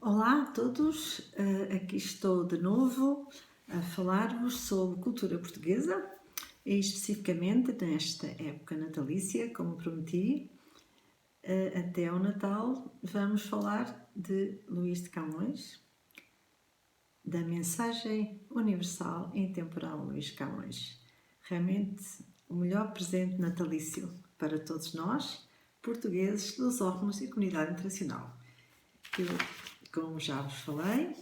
Olá a todos, aqui estou de novo a falar-vos sobre cultura portuguesa e especificamente nesta época natalícia, como prometi, até ao Natal vamos falar de Luís de Camões, da mensagem universal e intemporal Luís de Camões. Realmente o melhor presente natalício para todos nós, portugueses, lusófonos e comunidade internacional. Como já vos falei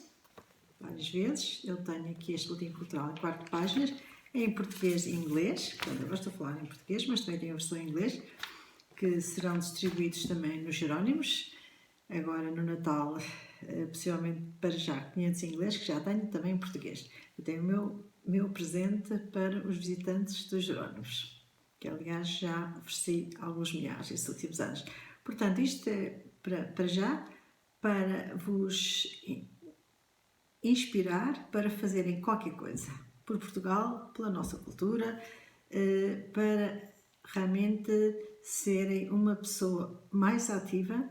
várias vezes, eu tenho aqui este boletim cultural em 4 páginas, em português e inglês. Portanto, agora estou a falar em português, mas também tem a versão em inglês, que serão distribuídos também nos Jerónimos. Agora no Natal, possivelmente para já 500 em inglês, que já tenho também em português. Eu tenho o meu presente para os visitantes dos Jerónimos, que aliás já ofereci alguns milhares estes últimos anos. Portanto, isto é para já, para vos inspirar para fazerem qualquer coisa por Portugal, pela nossa cultura, para realmente serem uma pessoa mais ativa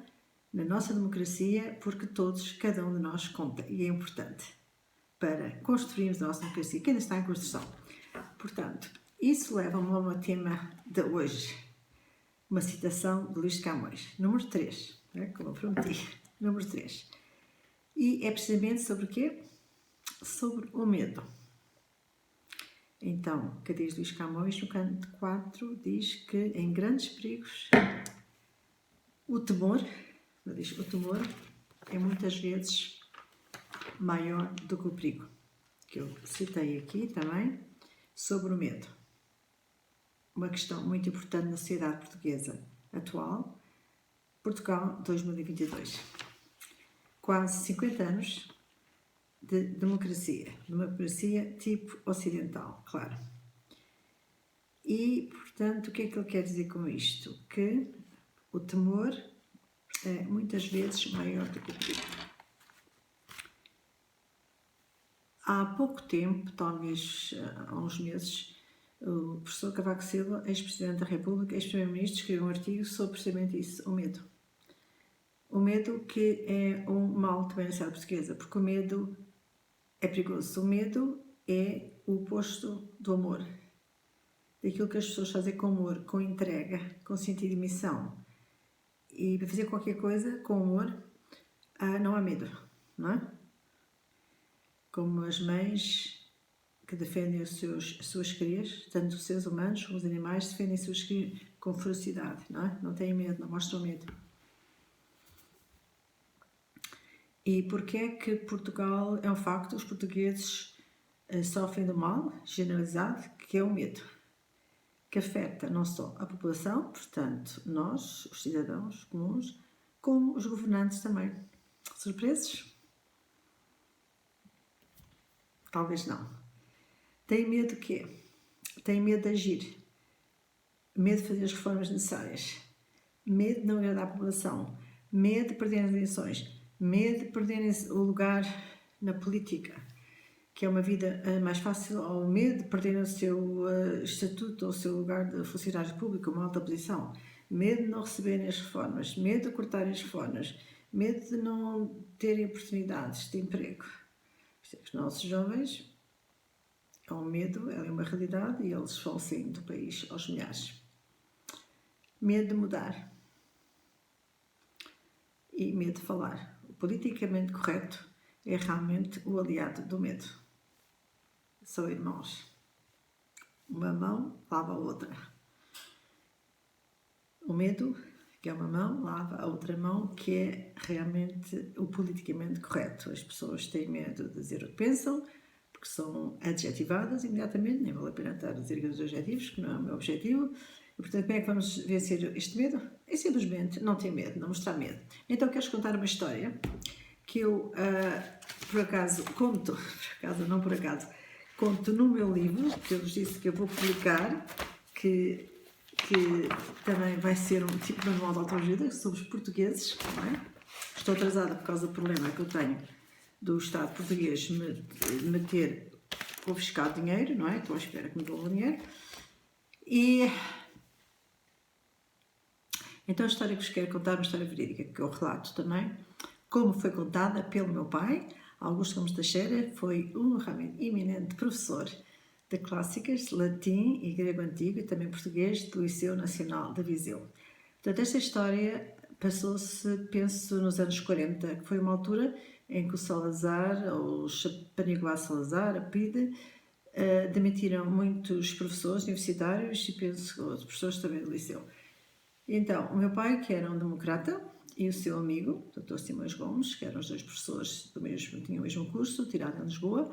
na nossa democracia, porque todos, cada um de nós conta e é importante para construirmos a nossa democracia, que ainda está em construção. Portanto, isso leva-me ao meu tema de hoje, uma citação de Luís de Camões, número 3, como eu prometi, número 3. E é precisamente sobre o quê? Sobre o medo. Então, que diz Luís Camões, no canto 4, diz que em grandes perigos o temor é muitas vezes maior do que o perigo. Que eu citei aqui também, sobre o medo. Uma questão muito importante na sociedade portuguesa atual, Portugal 2022. Quase 50 anos de democracia tipo ocidental, claro. E, portanto, o que é que ele quer dizer com isto? Que o temor é muitas vezes maior do que o perigo. Há pouco tempo, talvez há uns meses, o professor Cavaco Silva, ex-presidente da República, ex-primeiro-ministro, escreveu um artigo sobre precisamente isso, o medo. O medo que é um mal também na sociedade portuguesa, porque o medo é perigoso. O medo é o oposto do amor. Daquilo que as pessoas fazem com amor, com entrega, com sentido de missão. E para fazer qualquer coisa com amor, não há medo, não é? Como as mães que defendem as suas crias, tanto os seres humanos como os animais, defendem as suas crias com ferocidade, não é? Não têm medo, não mostram medo. E porquê é que Portugal, é um facto, os portugueses sofrem do mal generalizado, que é o medo, que afeta não só a população, portanto, nós, os cidadãos comuns, como os governantes também. Surpresos? Talvez não. Tem medo de quê? Tem medo de agir, medo de fazer as reformas necessárias, medo de não agradar a população, medo de perderem as eleições, medo de perderem o lugar na política, que é uma vida mais fácil, ou medo de perderem o seu estatuto ou o seu lugar de funcionário público, uma alta posição, medo de não receberem as reformas, medo de cortarem as reformas, medo de não terem oportunidades de emprego. Os nossos jovens, é um medo, é uma realidade e eles vão saindo do país aos milhares. Medo de mudar e medo de falar. O politicamente correto é realmente o aliado do medo. São irmãos. Uma mão lava a outra. O medo, que é uma mão, lava a outra mão, que é realmente o politicamente correto. As pessoas têm medo de dizer o que pensam, porque são adjetivadas imediatamente, nem vale a pena estar a dizer os adjetivos, que não é o meu objetivo. E, portanto, como é que vamos vencer este medo? É simplesmente não ter medo, não mostrar medo. Então, queres contar uma história que eu, por acaso, conto, conto no meu livro, que eu vos disse que eu vou publicar, que também vai ser um tipo de manual de autoajuda sobre os portugueses, não é? Estou atrasada por causa do problema que eu tenho do Estado português me ter confiscado dinheiro, não é? Estou à espera que me devolvam dinheiro. E então a história que vos quero contar é uma história verídica, que eu relato também, como foi contada pelo meu pai. Augusto Gomes Teixeira foi um realmente eminente professor de clássicas, latim e grego antigo e também português do Liceu Nacional de Viseu. Portanto, esta história passou-se, penso, nos anos 40, que foi uma altura em que o Salazar, ou o Chapaniguá Salazar, a PIDE, demitiram muitos professores universitários e penso outros professores também do liceu. Então, o meu pai, que era um democrata, e o seu amigo, o Dr. Simões Gomes, que eram os dois professores do mesmo, tinham o mesmo curso, tirado em Lisboa,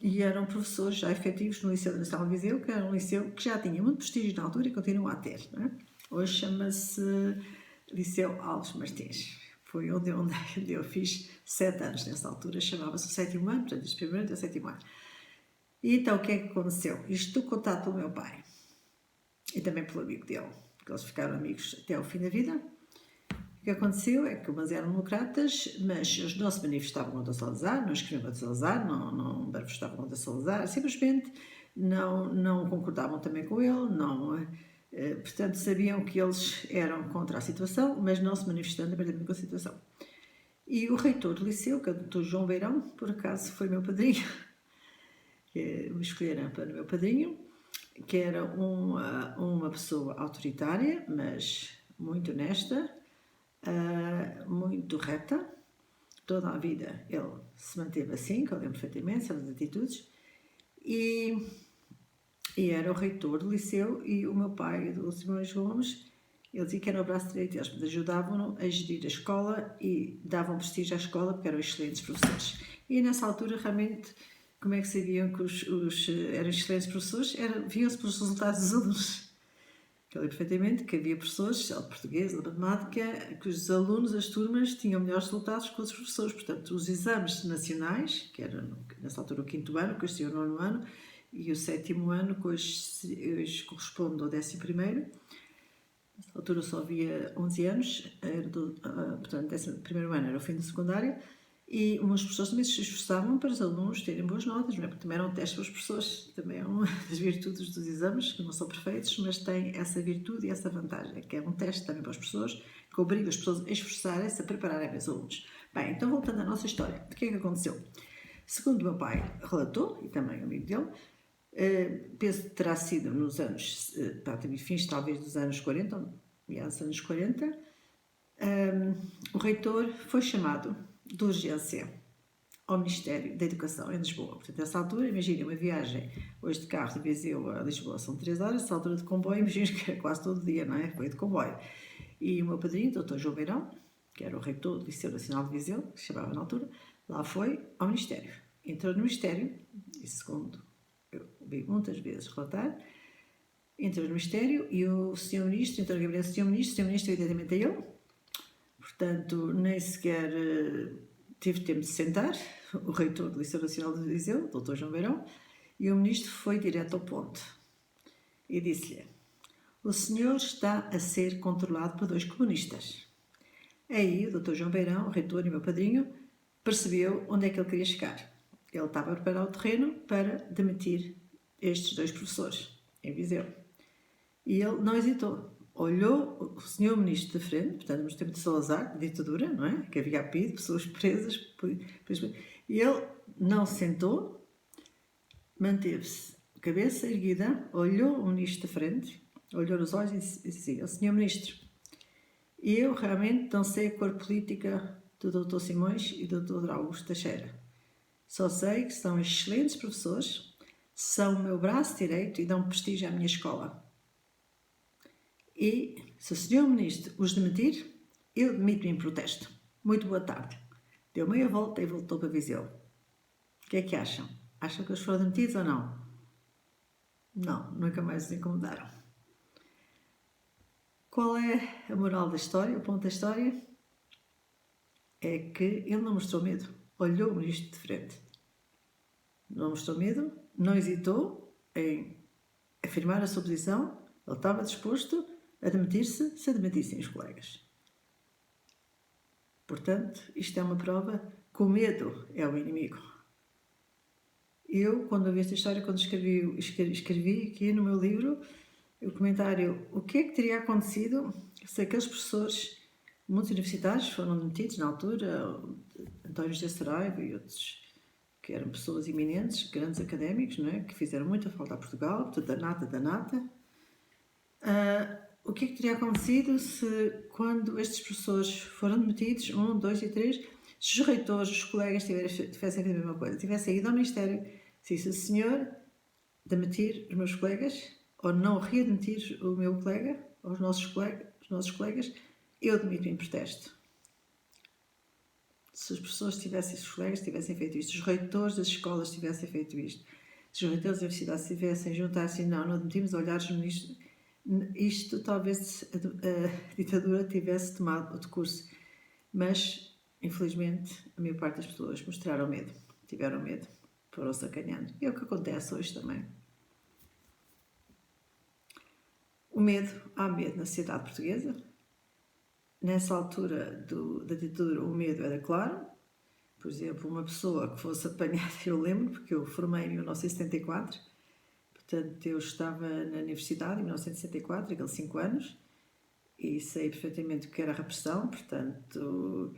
e eram professores já efetivos no Liceu Nacional de Viseu, que era um liceu que já tinha muito prestígio na altura e continua a ter. Não é? Hoje chama-se Liceu Alves Martins. Foi onde eu fiz 7 anos nessa altura, chamava-se o 7º ano, portanto, este primeiro ano é o 7º ano. E então, o que é que aconteceu? Isto contado pelo meu pai e também pelo amigo dele, porque eles ficaram amigos até ao fim da vida. O que aconteceu é que umas eram democratas, mas eles não se manifestavam contra Salazar, não escreviam contra Salazar, não manifestavam contra Salazar, simplesmente não concordavam também com ele, portanto sabiam que eles eram contra a situação, mas não se manifestando abertamente com a situação. E o reitor do liceu, que é o Dr. João Beirão, por acaso foi meu padrinho, que me escolheram para o meu padrinho, que era uma pessoa autoritária, mas muito honesta, muito reta. Toda a vida ele se manteve assim, que eu lembro perfeitamente, as atitudes, e era o reitor do liceu, e o meu pai, o Simões Gomes, ele dizia que era o braço direito, eles ajudavam-no a gerir a escola e davam prestígio à escola porque eram excelentes professores. E nessa altura, realmente, como é que sabiam que eram excelentes professores? Viam-se pelos resultados dos alunos. Eu lembro perfeitamente que havia professores, de português, de matemática, que os alunos, as turmas, tinham melhores resultados que os professores. Portanto, os exames nacionais, que era nessa altura o 5º ano, que hoje seria o 9º ano, e o 7º ano, que hoje corresponde ao 11º. Nessa altura só havia 11 anos, portanto, o 11º ano era o fim da secundária, e umas pessoas também se esforçavam para os alunos terem boas notas, não é? Porque também eram testes para os professores, também é uma das virtudes dos exames, que não são perfeitos, mas tem essa virtude e essa vantagem, que é um teste também para os professores, que obriga as pessoas a esforçarem-se a prepararem bem os alunos. Bem, então voltando à nossa história, o que é que aconteceu? Segundo o meu pai relatou, e também o amigo dele, penso que terá sido nos anos, fins talvez dos anos 40, meados dos anos 40, o reitor foi chamado de urgência ao Ministério da Educação em Lisboa. Portanto, nessa altura, imaginem uma viagem hoje de carro de Viseu a Lisboa são 3 horas, nessa altura de comboio, imaginem que era quase todo dia, não é? Foi de comboio. E o meu padrinho, o Dr. João Beirão, que era o reitor do Liceu Nacional de Viseu, que se chamava na altura, lá foi ao Ministério. Entrou no Ministério, e segundo eu vi muitas vezes relatar, entrou no Ministério e o Sr. Ministro, entrou no gabinete do Sr. Ministro evidentemente é ele, portanto, nem sequer tive tempo de sentar, o reitor do Liceu Nacional de Viseu, o Dr. João Beirão, e o Ministro foi direto ao ponto e disse-lhe: o senhor está a ser controlado por 2 comunistas. Aí o Dr. João Beirão, o reitor e meu padrinho, percebeu onde é que ele queria chegar. Ele estava a preparar o terreno para demitir estes 2 professores em Viseu. E ele não hesitou. Olhou o senhor ministro de frente, portanto, no tempo de Salazar, ditadura, não é? Que havia havido pessoas presas. E ele não se sentou, manteve-se, cabeça erguida, olhou o ministro de frente, olhou nos olhos e disse: senhor ministro, eu realmente não sei a cor política do Dr. Simões e do Dr. Augusto Teixeira. Só sei que são excelentes professores, são o meu braço direito e dão prestígio à minha escola. E, se o senhor ministro os demitir, eu demito-me em protesto. Muito boa tarde. Deu meia volta e voltou para Viseu. O que é que acham? Acham que eles foram demitidos ou não? Não, nunca mais os incomodaram. Qual é a moral da história, o ponto da história? É que ele não mostrou medo. Olhou o ministro de frente. Não mostrou medo, não hesitou em afirmar a sua posição. Ele estava disposto a demitir-se se admitissem os colegas. Portanto, isto é uma prova que o medo é o inimigo. Eu, quando ouvi esta história, quando escrevi aqui no meu livro, o comentário: o que é que teria acontecido se aqueles professores Muitos universitários foram demitidos na altura, António José Saraiva e outros, que eram pessoas eminentes, grandes académicos, não é? Que fizeram muita falta a Portugal, portanto, da nata da nata. O que é que teria acontecido se, quando estes professores foram demitidos, 1, 2 e 3, se os reitores, os colegas tivessem feito a mesma coisa, tivessem ido ao Ministério, se disse, senhor, demitir os meus colegas, ou não readmitir o meu colega, ou os nossos colegas, eu demito em protesto. Se as pessoas tivessem, se os colegas tivessem feito isto, se os reitores das escolas tivessem feito isto, se os reitores das universidades tivessem juntado assim, não admitimos olhar os ministros, isto talvez a ditadura tivesse tomado outro curso. Mas, infelizmente, a maior parte das pessoas mostraram medo, tiveram medo, foram-se acanhando. E é o que acontece hoje também. O medo, há medo na sociedade portuguesa. Nessa altura da ditadura, o medo era claro. Por exemplo, uma pessoa que fosse apanhada, eu lembro, porque eu formei em 1974, portanto, eu estava na universidade em 1974, aqueles 5 anos, e sei perfeitamente o que era a repressão, portanto,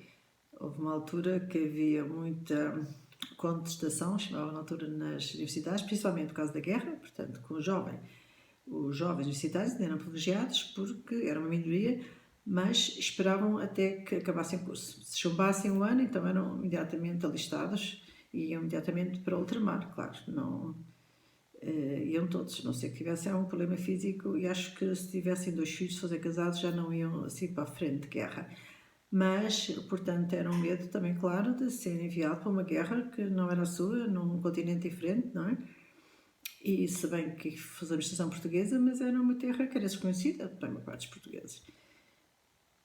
houve uma altura que havia muita contestação, chamavam na altura nas universidades, principalmente por causa da guerra, portanto, com os jovens universitários ainda eram privilegiados porque era uma minoria, mas esperavam até que acabassem o curso. Se chumbassem um ano, então eram imediatamente alistados e iam imediatamente para ultramar, claro, não iam todos, não sei que tivessem algum problema físico, e acho que se tivessem 2 filhos, se fossem casados, já não iam assim para a frente de guerra. Mas, portanto, era um medo também, claro, de ser enviado para uma guerra que não era a sua, num continente diferente, não é? E se bem que fosse a administração portuguesa, mas era uma terra que era desconhecida para a maior parte dos portugueses.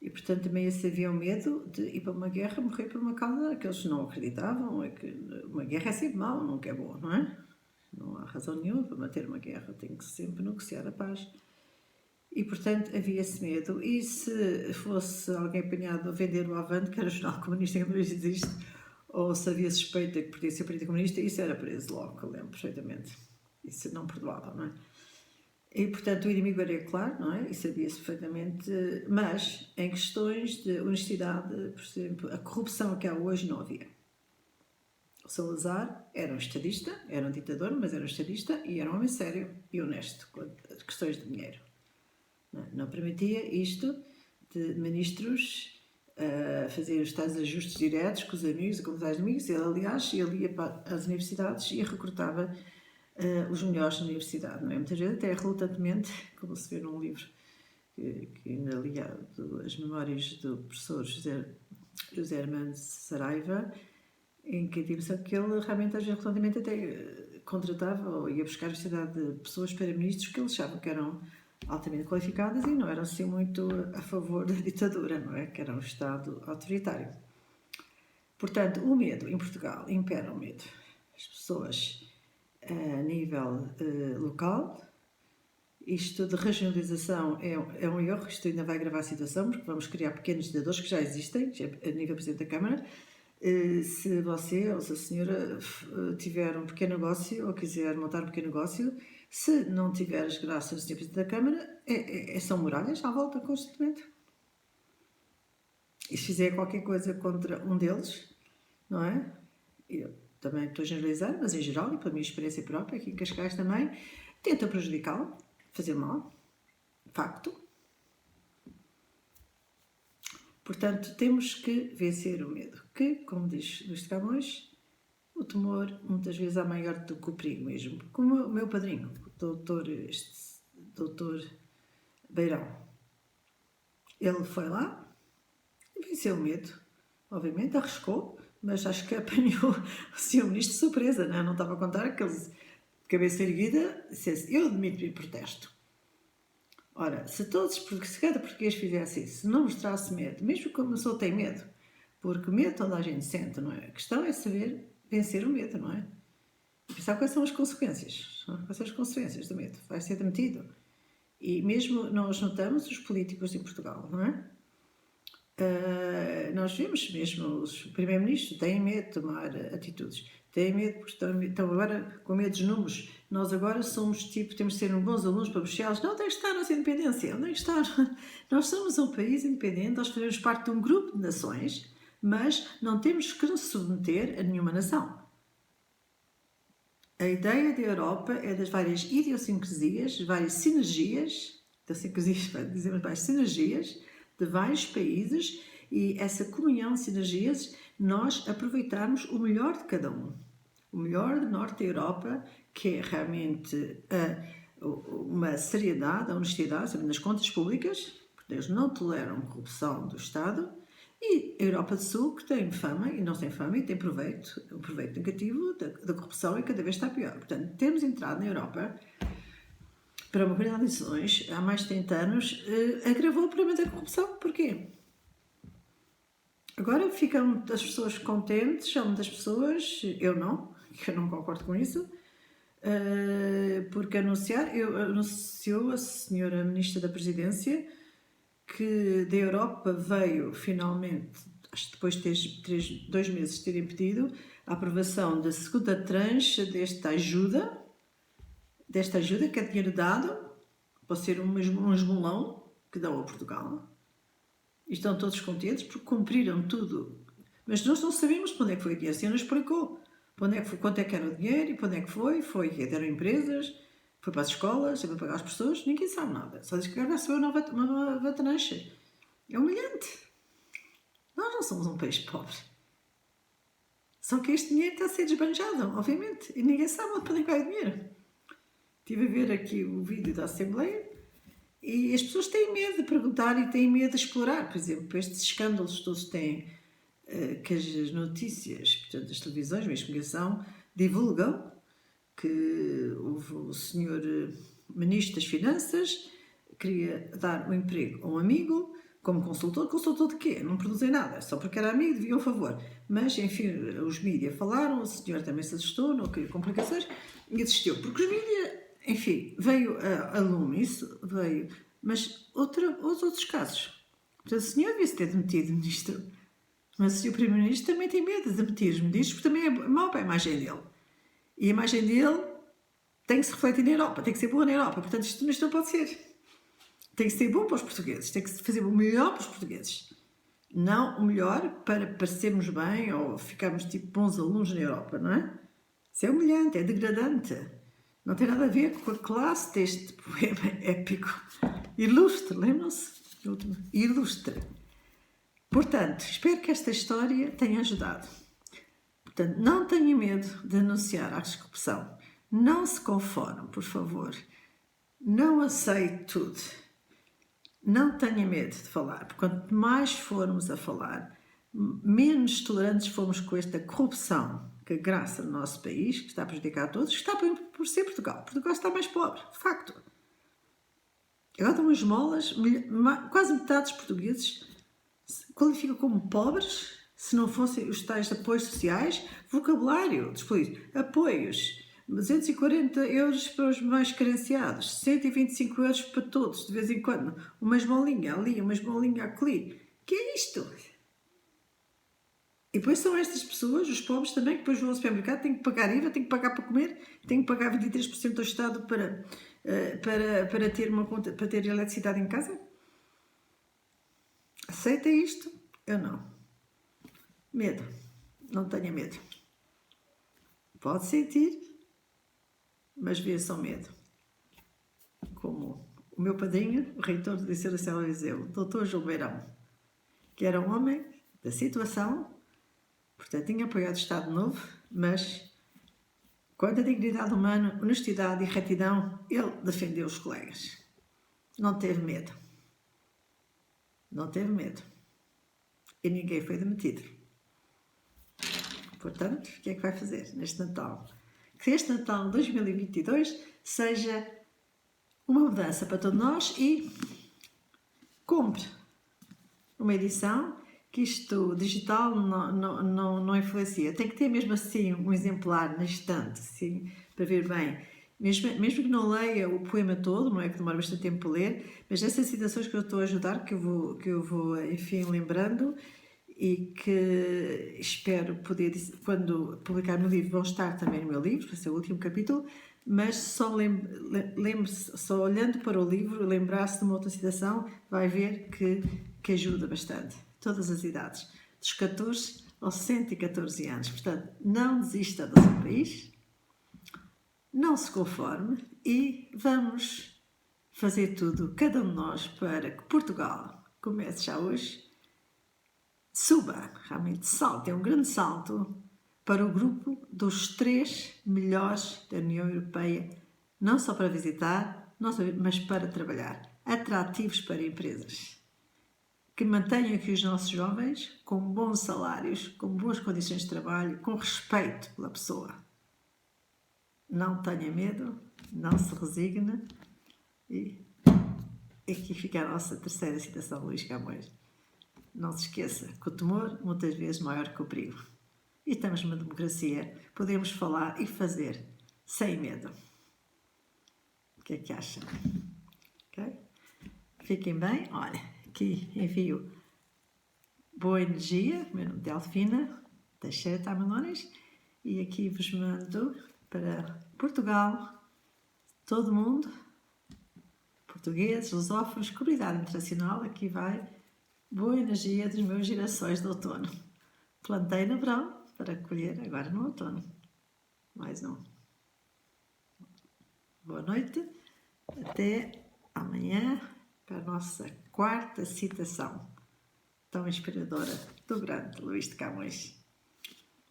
E, portanto, também esse havia o medo de ir para uma guerra, morrer por uma causa que eles não acreditavam, é que uma guerra é sempre mau, nunca é boa, não é? Não há razão nenhuma para manter uma guerra, tem que sempre negociar a paz. E, portanto, havia esse medo. E se fosse alguém apanhado a vender o Avante, que era o jornal comunista que não existe, ou se havia suspeita que pertencia ao Partido Comunista, isso era preso logo, eu lembro perfeitamente. Isso não perdoava, não é? E, portanto, o inimigo era claro, não é? E sabia-se perfeitamente, mas em questões de honestidade, por exemplo, a corrupção que há hoje não havia. O Salazar era um estadista, era um ditador, mas era um estadista e era um homem sério e honesto com as questões de dinheiro. Não permitia isto de ministros fazer os tais ajustes diretos com os amigos e com os tais amigos. Ele, aliás, ia para as universidades e recrutava os melhores na universidade, não é? Muitas vezes até relutantemente, como se vê num livro que ainda li, as memórias do professor José Hermano Saraiva, em que a impressão que ele realmente, às vezes, relutantemente até contratava ou ia buscar a universidade de pessoas para ministros que ele achava que eram altamente qualificadas e não eram assim muito a favor da ditadura, não é? Que era um Estado autoritário. Portanto, o medo em Portugal, impera o medo. As pessoas a nível local, isto de regionalização é um erro, isto ainda vai agravar a situação, porque vamos criar pequenos ditadores que já existem, a nível Presidente da Câmara. Se você ou se a senhora tiver um pequeno negócio ou quiser montar um pequeno negócio, se não tiver as graças do Sr. Presidente da Câmara, são muralhas à volta constantemente. E se fizer qualquer coisa contra um deles, não é? Eu também estou a generalizar, mas em geral, e pela minha experiência própria, aqui em Cascais também, tenta prejudicá-lo, fazer mal, facto. Portanto, temos que vencer o medo, que, como diz Luís de Camões, o temor muitas vezes é maior do que o perigo mesmo. Como o meu padrinho, o doutor Beirão, ele foi lá, venceu o medo, obviamente, arriscou, mas acho que apanhou o Sr. Ministro de surpresa, não é? Não estava a contar que ele, de cabeça erguida, dissesse, eu admito-me em protesto. Ora, se cada português fizesse isso, se não mostrasse medo, mesmo que uma pessoa tem medo, porque medo toda a gente sente, não é? A questão é saber vencer o medo, não é? E pensar quais são as consequências. Quais são as consequências do medo? Vai ser demitido. E mesmo nós notamos os políticos em Portugal, não é? Nós vemos mesmo os primeiros-ministros têm medo de tomar atitudes. Têm medo porque estão agora com medo dos números. Nós agora somos tipo, temos de ser uns bons alunos para Bruxelas. Não, tem que estar a nossa independência. Onde é que está? Nós somos um país independente, nós fazemos parte de um grupo de nações, mas não temos que nos submeter a nenhuma nação. A ideia da Europa é das várias idiosincrasias, várias sinergias, dizemos várias sinergias de vários países, e essa comunhão de sinergias, nós aproveitarmos o melhor de cada um. O melhor do norte da Europa, que é realmente uma seriedade, a honestidade nas contas públicas, porque eles não toleram corrupção do Estado, e a Europa do Sul, que tem fama, e não tem fama, e tem proveito, o proveito negativo da corrupção e cada vez está pior. Portanto, termos entrado na Europa para uma quantidade de nações, há mais de 30 anos, agravou o problema da corrupção. Porquê? Agora ficam as pessoas contentes, são muitas pessoas, eu não concordo com isso, porque anunciou a senhora Ministra da Presidência que da Europa veio finalmente, acho que depois de 2 meses de terem pedido, a aprovação da segunda tranche desta ajuda que é dinheiro dado, para ser um esmolão que dão a Portugal. E estão todos contentes porque cumpriram tudo. Mas nós não sabemos para onde é que foi o dinheiro. A senhora explicou para onde é que foi, quanto é que era o dinheiro e para onde é que foi. Deram empresas, foi para as escolas, foi para pagar as pessoas. Ninguém sabe nada. Só diz que agora recebeu uma nova tranche. É humilhante. Nós não somos um país pobre. Só que este dinheiro está a ser desbanjado, obviamente. E ninguém sabe para onde é que vai o dinheiro. Estive a ver aqui o vídeo da Assembleia. E as pessoas têm medo de perguntar e têm medo de explorar. Por exemplo, estes escândalos todos têm, que as notícias, portanto, as televisões, meios de comunicação, divulgam que houve o senhor Ministro das Finanças queria dar um emprego a um amigo como consultor. Consultor de quê? Não produzem nada, só porque era amigo devia um favor. Mas, enfim, os mídias falaram, o senhor também se assustou, não queria complicações e desistiu. Porque os mídias... Enfim, veio a lume isso, veio. Mas os outros casos. Portanto, o senhor devia-se ter demitido, ministro. Mas o senhor primeiro-ministro também tem medo de demitir os ministros, porque também é mau para a imagem dele. E a imagem dele tem que se refletir na Europa, tem que ser boa na Europa. Portanto, isto não pode ser. Tem que ser bom para os portugueses, tem que fazer o melhor para os portugueses. Não o melhor para parecermos bem ou ficarmos tipo bons alunos na Europa, não é? Isso é humilhante, é degradante. Não tem nada a ver com a classe deste poema épico. Ilustre, lembram-se? Ilustre. Portanto, espero que esta história tenha ajudado. Portanto, não tenha medo de denunciar a corrupção. Não se conforme, por favor. Não aceite tudo. Não tenha medo de falar, porque quanto mais formos a falar, menos tolerantes fomos com esta corrupção que graça no nosso país, que está a prejudicar a todos, que está por ser Portugal. Portugal está mais pobre, de facto. Agora dão esmolas, quase metade dos portugueses se qualificam como pobres, se não fossem os tais apoios sociais, vocabulário dos políticos, apoios, 240 euros para os mais carenciados, 125 euros para todos, de vez em quando, uma esmolinha ali, uma esmolinha ali. Que é isto? E depois são estas pessoas, os pobres também, que depois vão ao supermercado, têm que pagar IVA, têm que pagar para comer, têm que pagar 23% ao Estado para ter uma conta, para ter eletricidade em casa. Aceita isto? Eu não. Medo. Não tenha medo. Pode sentir, mas vê só medo. Como o meu padrinho, o reitor do Liceu da Cela Viseu, o Dr. João Beirão, que era um homem da situação. Portanto, tinha apoiado o Estado Novo, mas quanto à dignidade humana, honestidade e retidão, ele defendeu os colegas. Não teve medo. Não teve medo. E ninguém foi demitido. Portanto, o que é que vai fazer neste Natal? Que este Natal 2022 seja uma mudança para todos nós e compre uma edição que isto digital não influencia. Tem que ter mesmo assim um exemplar na estante, assim, para ver bem. Mesmo que não leia o poema todo, não é que demora bastante tempo para ler, mas essas citações que eu estou a ajudar, que eu vou enfim, lembrando, e que espero poder, quando publicar o meu livro, vão estar também no meu livro, vai ser o último capítulo, mas só lembre-se, só olhando para o livro, lembrar-se de uma outra citação, vai ver que ajuda bastante. Todas as idades, dos 14 aos 114 anos. Portanto, não desista do seu país, não se conforme e vamos fazer tudo, cada um de nós, para que Portugal comece já hoje, suba, realmente salte, é um grande salto para o grupo dos 3 melhores da União Europeia, não só para visitar, mas para trabalhar, atrativos para empresas, que mantenham aqui os nossos jovens com bons salários, com boas condições de trabalho, com respeito pela pessoa. Não tenha medo, não se resigne e aqui fica a nossa terceira citação, Luís Camões. Não se esqueça que o temor muitas vezes é maior que o perigo. E estamos numa democracia, podemos falar e fazer sem medo. O que é que acham? Okay? Fiquem bem. Olha, aqui envio boa energia. Meu nome é Delfina Teixeira Tamagones e aqui vos mando para Portugal, todo mundo, portugueses, lusófonos, comunidade internacional. Aqui vai boa energia dos meus girassóis de outono. Plantei no verão para colher agora no outono. Mais um. Boa noite. Até amanhã para a nossa quarta citação tão inspiradora do grande Luís de Camões.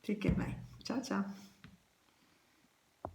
Fiquem bem. Tchau, tchau.